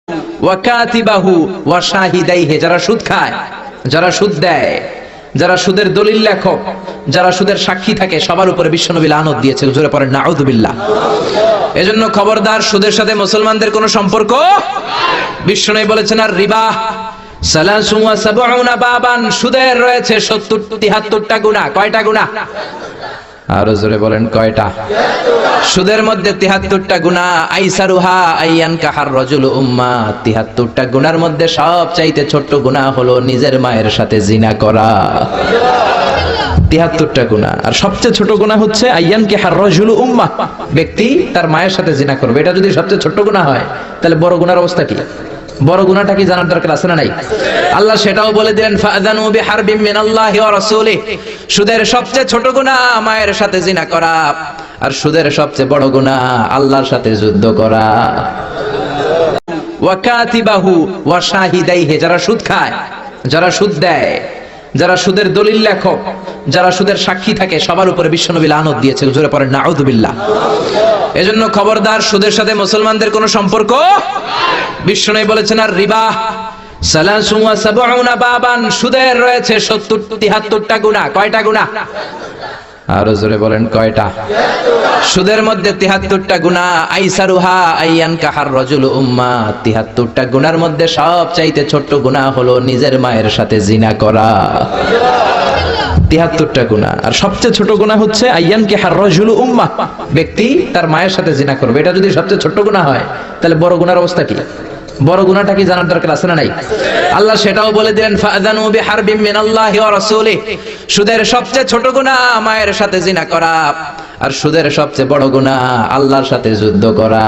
ওয়া কাতিবাহু ওয়া শাহিদাইহি, যারা সুদ খায়, যারা সুদ দেয়, যারা সুদের দলিল লেখক, যারা সুদের সাক্ষী থাকে, সবার উপরে বিশ্বনবী লানত দিয়েছে। জোরে পড়েন নাউযুবিল্লাহ। এজন্য খবরদার, সুদের সাথে মুসলমানদের কোনো সম্পর্ক। বিশ্বনবী বলেছেন আর রিবা সালাসুন ওয়া সাবউনা বাবান, সুদের রয়েছে 73টা গুনাহ। কয়টা গুনাহ? আরো জোরে বলেন কয়টা? সুদের মধ্যে 73টা গুনাহ। আইসারুহা আইয়ান কাহার রাজুলু উম্মা, 73টা গুনার মধ্যে সবচাইতে ছোট্ট গুনাহ হলো নিজের মায়ের সাথে জিনা করা। 73টা গুনাহ। আর সবচেয়ে ছোট গুনাহ হচ্ছে আইয়ান কাহার রাজুলু উম্মা, ব্যক্তি তার মায়ের সাথে জিনা করবে। এটা যদি সবচেয়ে ছোট গুনাহ হয়, তাহলে বড় গুনার অবস্থা কি? বড় গুনাহটা কি জানার দরকার আছে না নাই? আল্লাহ সেটাও বলে দিলেন, ফাআযানু বিহারবিম মিনাল্লাহি ওয়া রাসূলিহি। সুদের সবচেয়ে ছোট গুনাহ মায়ের সাথে জিনা করা, আর সুদের সবচেয়ে বড় গুনাহ আল্লাহর সাথে যুদ্ধ করা। ওয়া কাতিবাহু ওয়া শাহিদাইহি, যারা সুদ খায়, যারা সুদ দেয়, যারা সুদের দলিল লেখক, যারা সুদের সাক্ষী থাকে, সবার উপরে বিশ্বনবী লানত দিয়েছে। জোরে পড়েন নাউযুবিল্লাহ। এজন্য খবরদার, সুদের সাথে মুসলমানদের কোনো সম্পর্ক। বিশ্বনবী বলেছেন আর রিবা সালাসুন ওয়া সাবউনা বাবান, সুদের রয়েছে 73টা গুনাহ। কয়টা গুনাহ? আরো জোরে বলেন কয়টা? সুদের মধ্যে 73টা গুনাহ। আইসারুহা আইয়ান কাহার রাজুলু উম্মা, 73টা গুনার মধ্যে সবচাইতে ছোট্ট গুনাহ হলো নিজের মায়ের সাথে জিনা করা। 73টা গুনাহ। আর সবচেয়ে ছোট গুনাহ হচ্ছে আইয়ান কাহার রাজুলু উম্মা, ব্যক্তি তার মায়ের সাথে জিনা করবে। এটা যদি সবচেয়ে ছোট গুনাহ হয়, তাহলে বড় গুনার অবস্থা কি? বড় গুনাহটা কি জানার দরকার আছে না নাই? আল্লাহ সেটাও বলে দিলেন, ফাআযানু বিহারবিম মিনাল্লাহি ওয়া রাসূলিহি। সুদের সবচেয়ে ছোট গুনাহ মায়ের সাথে জিনা করা, আর সুদের সবচেয়ে বড় গুনাহ আল্লাহর সাথে যুদ্ধ করা।